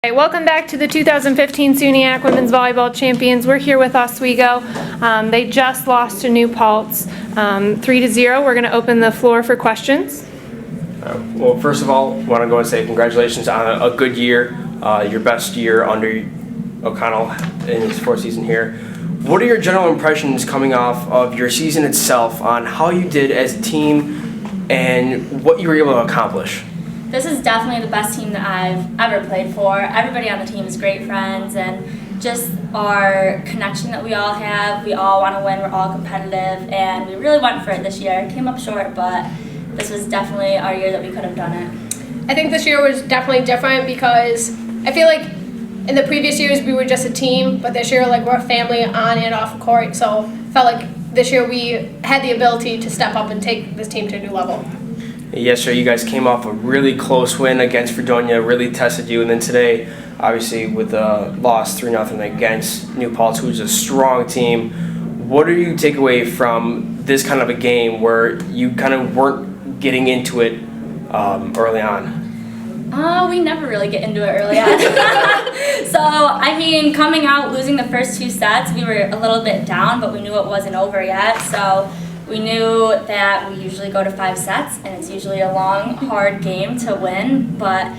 Hey, welcome back to the 2015 SUNYAC Women's Volleyball Champions. We're here with Oswego. They just lost to New Paltz 3-0. We're going to open the floor for questions. Well, first of all, I want to go and say congratulations on a good year, your best year under O'Connell in his fourth season here. What are your general impressions coming off of your season itself on how you did as a team and what you were able to accomplish? This is definitely the best team that I've ever played for. Everybody on the team is great friends, and just our connection that we all have. We all want to win, we're all competitive, and we really went for it this year. Came up short, but this was definitely our year that we could have done it. I think this year was definitely different because I feel like in the previous years we were just a team, but this year we're a family on and off the court, so I felt like this year we had the ability to step up and take this team to a new level. Yesterday, you guys came off a really close win against Fredonia, really tested you, and then today, obviously, with a loss 3-0 against New Paltz, who's a strong team. What do you take away from this kind of a game where you kind of weren't getting into it early on? We never really get into it early on. So, I mean, coming out, losing the first two sets, we were a little bit down, but we knew it wasn't over yet, so we knew that we usually go to 5 sets, and it's usually a long, hard game to win, but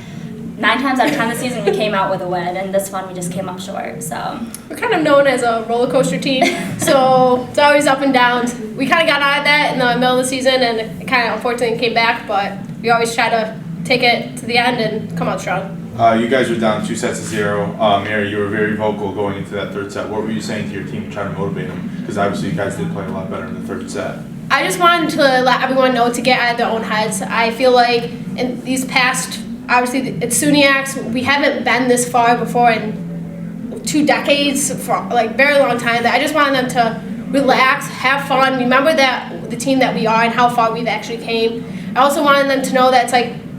9 times out of 10 this season we came out with a win, and this one we just came up short. So we're kind of known as a roller coaster team, so it's always up and downs. We kind of got out of that in the middle of the season, and it kind of unfortunately came back, but we always try to take it to the end and come out strong. You guys were down 2-0. Mary, you were very vocal going into that third set. What were you saying to your team to try to motivate them? Because obviously you guys did play a lot better in the third set. I just wanted to let everyone know to get out of their own heads. I feel like in these past, obviously it's SUNYACs, we haven't been this far before in 2 decades, for very long time. That I just wanted them to relax, have fun, remember that the team that we are and how far we've actually came. I also wanted them to know that it's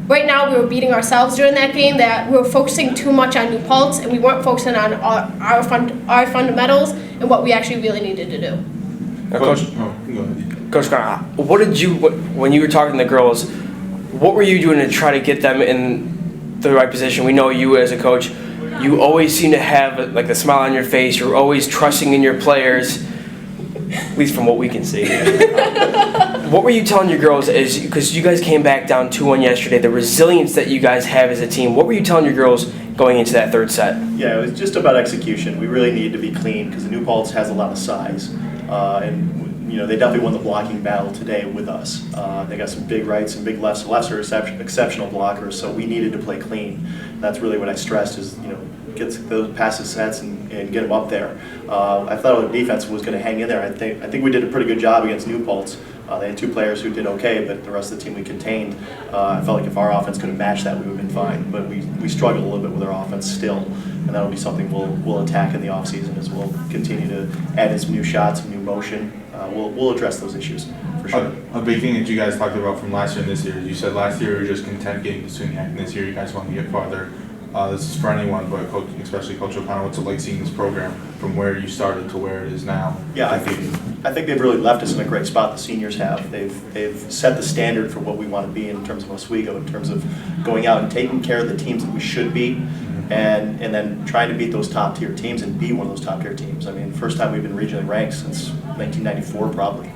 right now we were beating ourselves during that game, that we were focusing too much on New Paltz and we weren't focusing on our fundamentals and what we actually really needed to do. Coach Connor, when you were talking to the girls, what were you doing to try to get them in the right position? We know you as a coach, you always seem to have a smile on your face. You're always trusting in your players, at least from what we can see. What were you telling your girls, because you guys came back down 2-1 yesterday, the resilience that you guys have as a team, what were you telling your girls going into that third set? Yeah, it was just about execution. We really needed to be clean because the New Paltz has a lot of size. And they definitely won the blocking battle today with us. They got some big rights and big lefts. Lefts are exceptional blockers, so we needed to play clean. That's really what I stressed is, get those passive sets and get them up there. I thought our defense was going to hang in there. I think we did a pretty good job against New Paltz. They had 2 players who did okay, but the rest of the team we contained. I felt like if our offense could have matched that, we would have been fine. But we struggled a little bit with our offense still, and that'll be something we'll attack in the offseason as we'll continue to add in some new shots, some new motion. We'll address those issues for sure. A big thing that you guys talked about from last year and this year, you said last year you were just content getting to SUNYAC, and this year you guys want to get farther. This is for anyone, but especially Coach O'Connell, what's it like seeing this program from where you started to where it is now? Yeah, I think they've really left us in a great spot. The seniors have. They've set the standard for what we want to be in terms of Oswego, in terms of going out and taking care of the teams that we should beat, and then trying to beat those top tier teams and be one of those top tier teams. I mean, first time we've been regionally ranked since 1994 probably.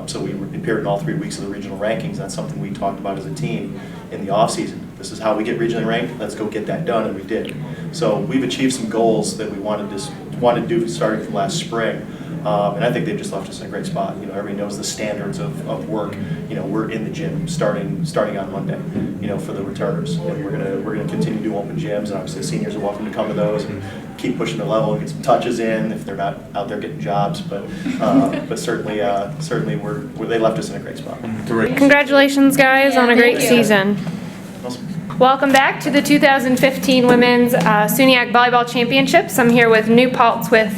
So we appeared in all 3 weeks of the regional rankings. That's something we talked about as a team in the off season. This is how we get regionally ranked. Let's go get that done, and we did. So we've achieved some goals that we wanted to do starting from last spring, and I think they've just left us in a great spot. Everybody knows the standards of work. We're in the gym starting on Monday. For the returners, and we're gonna continue to do open gyms, and obviously the seniors are welcome to come to those and keep pushing their level and get some touches in if they're not out there getting jobs. But certainly they left us in a great spot. Congratulations, guys, on a great season. Awesome. Welcome back to the 2015 Women's SUNYAC Volleyball Championships. I'm here with New Paltz with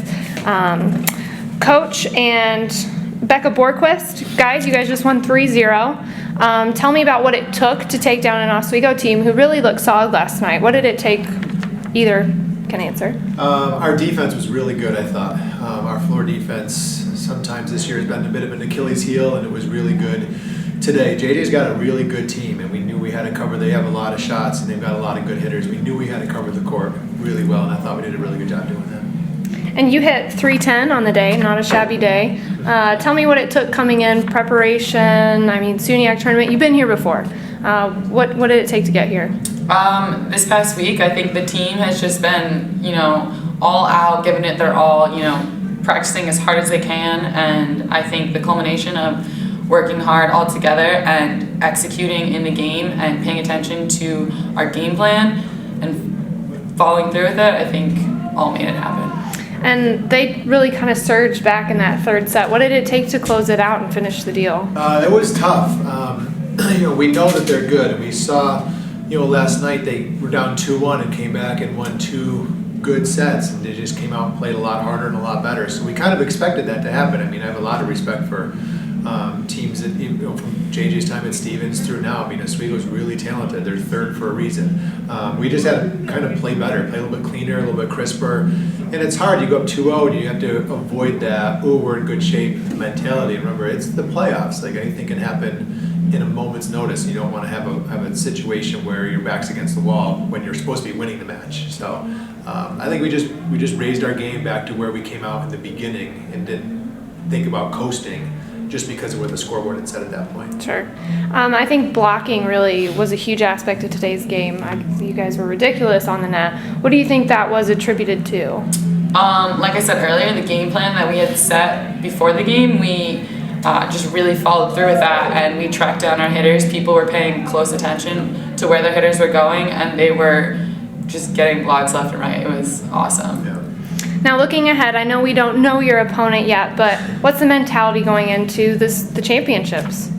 Coach and Becca Borquist. Guys, you guys just won 3-0. Tell me about what it took to take down an Oswego team who really looked solid last night. What did it take? Either can answer. Our defense was really good, I thought. Our floor defense sometimes this year has been a bit of an Achilles heel, and it was really good today. JJ's got a really good team, and we knew we had to cover. They have a lot of shots and they've got a lot of good hitters. We knew we had to cover the court really well, and I thought we did a really good job doing that. And you hit 310 on the day, not a shabby day. Tell me what it took coming in, preparation, I mean, SUNYAC tournament. You've been here before. What did it take to get here? This past week, I think the team has just been, all out, giving it their all, practicing as hard as they can. And I think the culmination of working hard all together and executing in the game and paying attention to our game plan and following through with it, I think all made it happen. And they really kind of surged back in that third set. What did it take to close it out and finish the deal? It was tough. We know that they're good, and we saw, last night they were down 2-1 and came back and won 2 good sets, and they just came out and played a lot harder and a lot better. So we kind of expected that to happen. I mean, I have a lot of respect for teams that, from JJ's time at Stevens through now. I mean, Oswego's really talented. They're third for a reason. We just had to kind of play better, play a little bit cleaner, a little bit crisper. And it's hard. You go up 2-0 and you have to avoid that, we're in good shape mentality. Remember, it's the playoffs. Like, anything can happen in a moment's notice. You don't want to have a situation where your back's against the wall when you're supposed to be winning the match. So I think we just raised our game back to where we came out in the beginning and didn't think about coasting just because of what the scoreboard had said at that point. Sure. I think blocking really was a huge aspect of today's game. You guys were ridiculous on the net. What do you think that was attributed to? Like I said earlier, the game plan that we had set before the game, we just really followed through with that, and we tracked down our hitters. People were paying close attention to where their hitters were going, and they were just getting blocks left and right. It was awesome. Yeah. Now, looking ahead, I know we don't know your opponent yet, but what's the mentality going into the championships?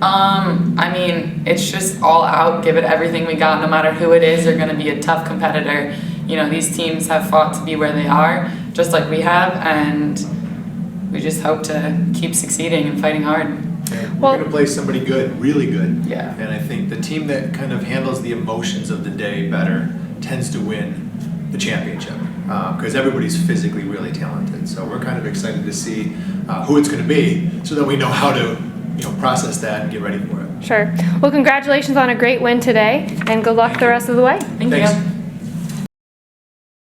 I mean, it's just all out, give it everything we got. No matter who it is, they're going to be a tough competitor. These teams have fought to be where they are, just like we have, and we just hope to keep succeeding and fighting hard. Yeah, we're going to play somebody good, really good. Yeah. And I think the team that kind of handles the emotions of the day better tends to win the championship, because everybody's physically really talented. So we're kind of excited to see who it's going to be, so that we know how to process that and get ready for it. Sure. Well, congratulations on a great win today, and good luck the rest of the way. Thank Thanks. you.